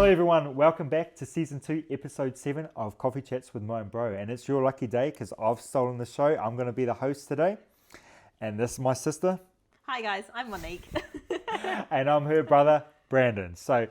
Hello everyone, welcome back to Season 2, Episode 7 of Coffee Chats with Mo and Bro. And it's your lucky day because I've stolen the show. I'm going to be the host today. And this is my sister. Hi guys, I'm Monique. And I'm her brother, Brandon. So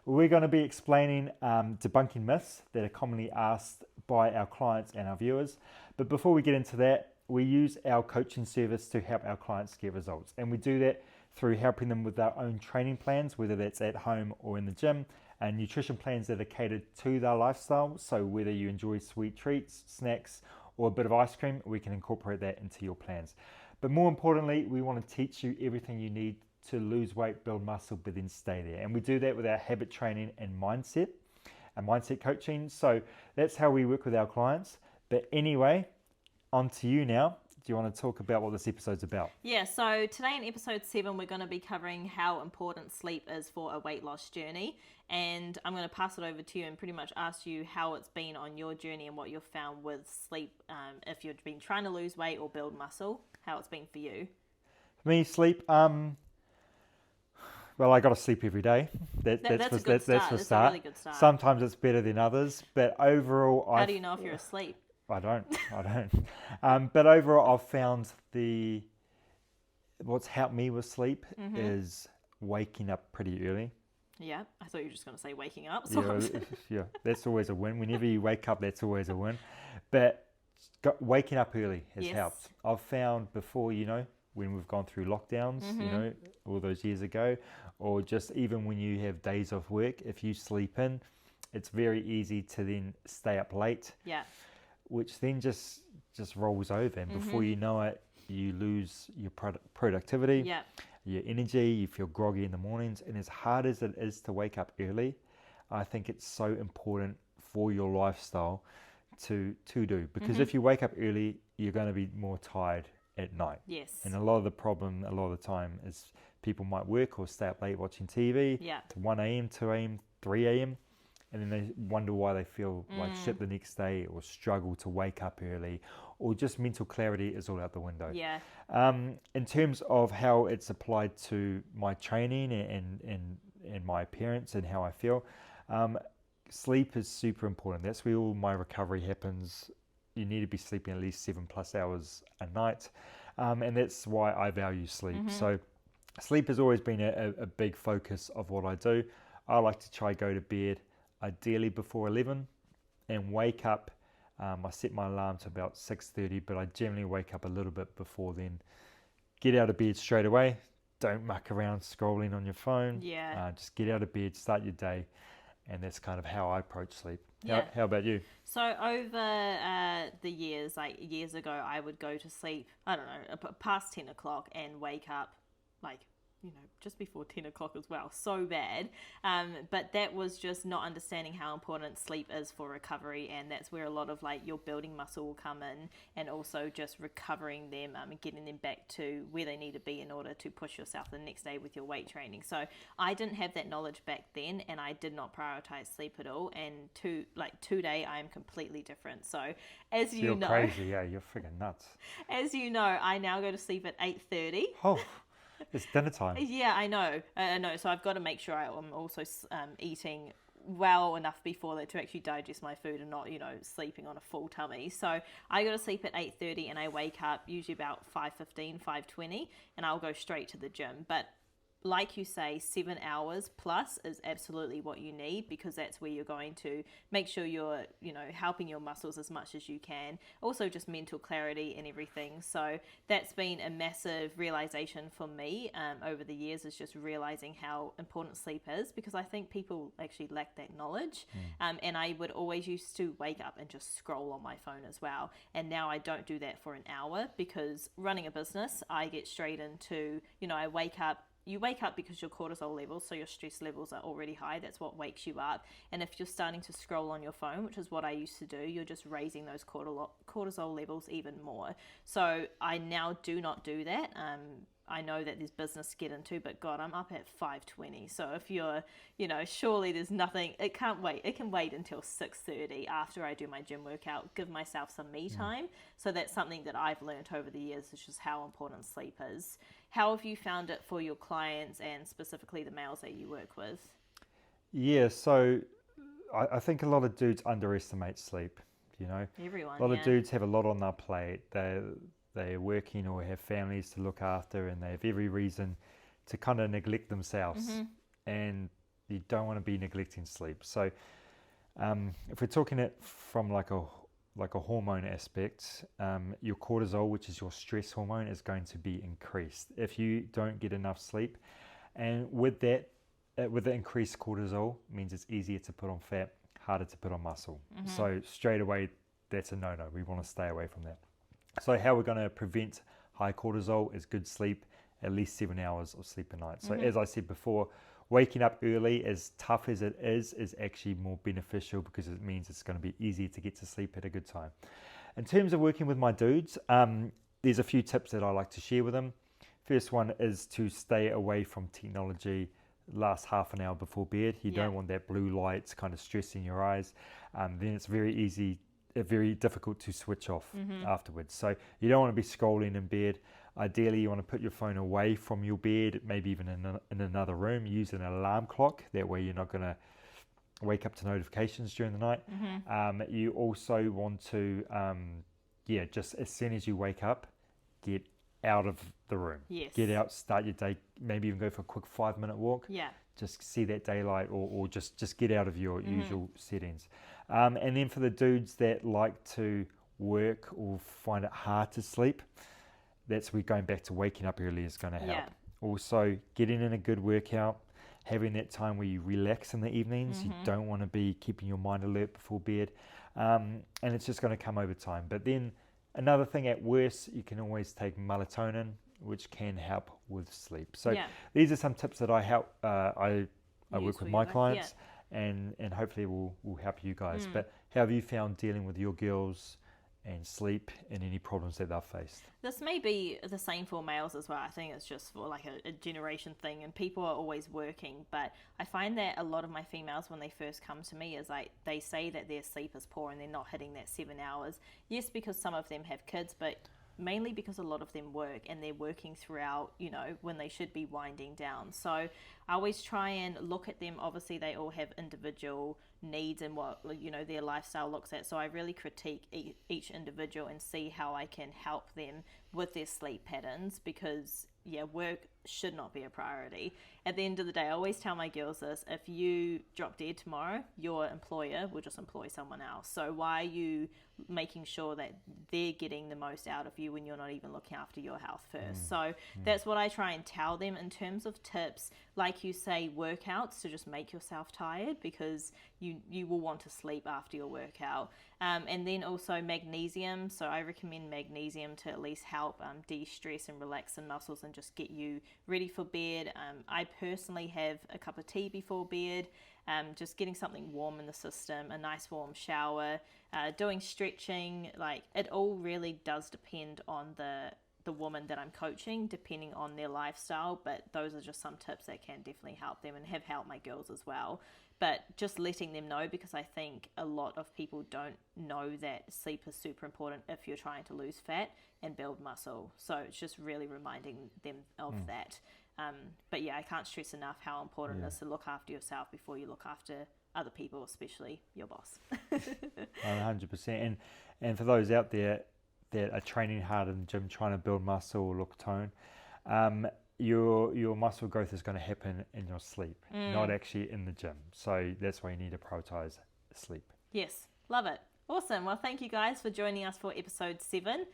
we're going to be explaining debunking myths that are commonly asked by our clients and our viewers. But before we get into that, we use our coaching service to help our clients get results. And we do that through helping them with their own training plans, whether that's at home or in the gym, and nutrition plans that are catered to their lifestyle. So whether you enjoy sweet treats, snacks, or a bit of ice cream, we can incorporate that into your plans. But more importantly, we want to teach you everything you need to lose weight, build muscle, but then stay there. And we do that with our habit training and mindset coaching. So that's how we work with our clients. But anyway, on to you now. Do you want to talk about what this episode's about? Yeah, so today in episode 7, we're going to be covering how important sleep is for a weight loss journey. And I'm going to pass it over to you and pretty much ask you how it's been on your journey and what you've found with sleep, if you've been trying to lose weight or build muscle, how it's been for you. For me, sleep, well, I got to sleep every day. That's a good start. That's a really good start. Sometimes it's better than others, but overall... How do you know if you're asleep? I don't. But overall, I've found what's helped me with sleep is waking up pretty early. Yeah, I thought you were just going to say waking up. Yeah, that's always a win. Whenever you wake up, that's always a win. But waking up early has helped. I've found before, when we've gone through lockdowns, all those years ago, or just even when you have days off work, if you sleep in, it's very easy to then stay up late. Yeah. Which then just rolls over, and before you know it, you lose your productivity, your energy, you feel groggy in the mornings. And as hard as it is to wake up early, I think it's so important for your lifestyle to do, because if you wake up early, you're going to be more tired at night. Yes. And a lot of the time is people might work or stay up late watching TV to 1 a.m., 2 a.m., 3 a.m., and then they wonder why they feel like shit the next day, or struggle to wake up early, or just mental clarity is all out the window. Yeah. In terms of how it's applied to my training and my appearance and how I feel, sleep is super important. That's where all my recovery happens. You need to be sleeping at least 7+ hours a night, and that's why I value sleep. So sleep has always been a big focus of what I do. I like to try go to bed ideally before 11 and wake up. I set my alarm to about 6:30, but I generally wake up a little bit before then. Get out of bed straight away. Don't muck around scrolling on your phone. Just get out of bed, start your day, and that's kind of how I approach sleep. How about you? So over the years, like years ago, I would go to sleep, I don't know, past 10 o'clock and wake up just before 10 o'clock as well. So bad. But that was just not understanding how important sleep is for recovery. And that's where a lot of your building muscle will come in, and also just recovering them and getting them back to where they need to be in order to push yourself the next day with your weight training. So I didn't have that knowledge back then, and I did not prioritize sleep at all. And today I am completely different. So as you You're know, crazy. Yeah, you're freaking nuts. As you know, I now go to sleep at 8:30. Oh. It's dinner time. Yeah, I know. So I've got to make sure I'm also eating well enough before that to actually digest my food and not, sleeping on a full tummy. So I go to sleep at 8:30 and I wake up usually about 5:15, 5:20, and I'll go straight to the gym. But like you say, 7 hours plus is absolutely what you need, because that's where you're going to make sure you're, helping your muscles as much as you can. Also just mental clarity and everything. So that's been a massive realization for me over the years, is just realizing how important sleep is, because I think people actually lack that knowledge. And I would always used to wake up and just scroll on my phone as well. And now I don't do that for an hour, because running a business, I get straight into, I wake up. You wake up because your cortisol levels, so your stress levels are already high. That's what wakes you up. And if you're starting to scroll on your phone, which is what I used to do, you're just raising those cortisol levels even more. So I now do not do that. I know that there's business to get into, but God, I'm up at 5:20. So if you're, surely there's nothing, it can't wait. It can wait until 6:30 after I do my gym workout, give myself some me time. So that's something that I've learned over the years, is just how important sleep is. How have you found it for your clients, and specifically the males that you work with? Yeah, so I think a lot of dudes underestimate sleep. Everyone, A lot of yeah. dudes have a lot on their plate. They're working or have families to look after, and they have every reason to kind of neglect themselves. And you don't want to be neglecting sleep. So if we're talking it from like a hormone aspect, your cortisol, which is your stress hormone, is going to be increased if you don't get enough sleep. And with that, with the increased cortisol, means it's easier to put on fat, harder to put on muscle. So straight away, that's a no-no. We want to stay away from that. So how we're going to prevent high cortisol is good sleep, at least 7 hours of sleep a night. So as I said before, waking up early, as tough as it is actually more beneficial because it means it's going to be easier to get to sleep at a good time. In terms of working with my dudes, there's a few tips that I like to share with them. First one is to stay away from technology last half an hour before bed. You don't want that blue light kind of stressing your eyes. Then it's very difficult to switch off afterwards. So you don't want to be scrolling in bed. Ideally, you want to put your phone away from your bed, maybe even in another room. Use an alarm clock. That way you're not going to wake up to notifications during the night. You also want to, just as soon as you wake up, get out of the room. Yes. Get out, start your day, maybe even go for a quick 5-minute walk. Yeah. Just see that daylight or just get out of your usual settings. And then for the dudes that like to work or find it hard to sleep, that's where going back to waking up early is going to help. Yeah. Also, getting in a good workout, having that time where you relax in the evenings. You don't want to be keeping your mind alert before bed. And it's just going to come over time. But then another thing, at worst, you can always take melatonin, which can help with sleep. So these are some tips that I help. I work with my clients, and hopefully will help you guys. But how have you found dealing with your girls and sleep and any problems that they've faced? This may be the same for males as well. I think it's just for like a generation thing, and people are always working. But I find that a lot of my females, when they first come to me, is like they say that their sleep is poor and they're not hitting that 7 hours. Yes, because some of them have kids, but mainly because a lot of them work and they're working throughout, when they should be winding down. So I always try and look at them. Obviously, they all have individual needs and what, their lifestyle looks at. So I really critique each individual and see how I can help them with their sleep patterns, because work should not be a priority. At the end of the day, I always tell my girls this: if you drop dead tomorrow, your employer will just employ someone else. So why are you making sure that they're getting the most out of you when you're not even looking after your health first? So that's what I try and tell them in terms of tips. Like you say, workouts to just make yourself tired, because you will want to sleep after your workout. And then also magnesium. So I recommend magnesium to at least help de-stress and relax the muscles and just get you ready for bed. I personally have a cup of tea before bed, just getting something warm in the system, a nice warm shower, doing stretching. Like, it all really does depend on the woman that I'm coaching, depending on their lifestyle. But those are just some tips that can definitely help them and have helped my girls as well. But just letting them know, because I think a lot of people don't know that sleep is super important if you're trying to lose fat and build muscle. So it's just really reminding them of that. But I can't stress enough how important it is to look after yourself before you look after other people, especially your boss. 100%. And for those out there that are training hard in the gym, trying to build muscle or look tone, your muscle growth is going to happen in your sleep, not actually in the gym. So that's why you need to prioritize sleep. Yes, love it. Awesome. Well, thank you guys for joining us for episode 7.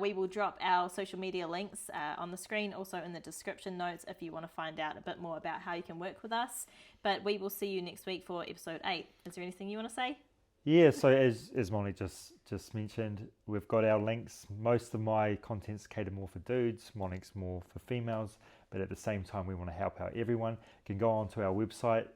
We will drop our social media links on the screen, also in the description notes, if you want to find out a bit more about how you can work with us. But we will see you next week for episode 8. Is there anything you want to say? Yeah, so as Molly just mentioned, we've got our links. Most of my content's catered more for dudes, Monique's more for females, but at the same time we want to help out everyone. You can go on to our website,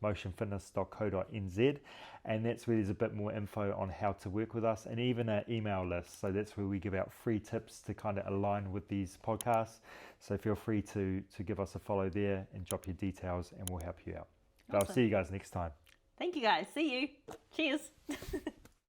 motionfitness.co.nz, and that's where there's a bit more info on how to work with us, and even an email list. So that's where we give out free tips to kind of align with these podcasts. So feel free to give us a follow there and drop your details, and we'll help you out. But Awesome. I'll see you guys next time. Thank you guys. See you. Cheers.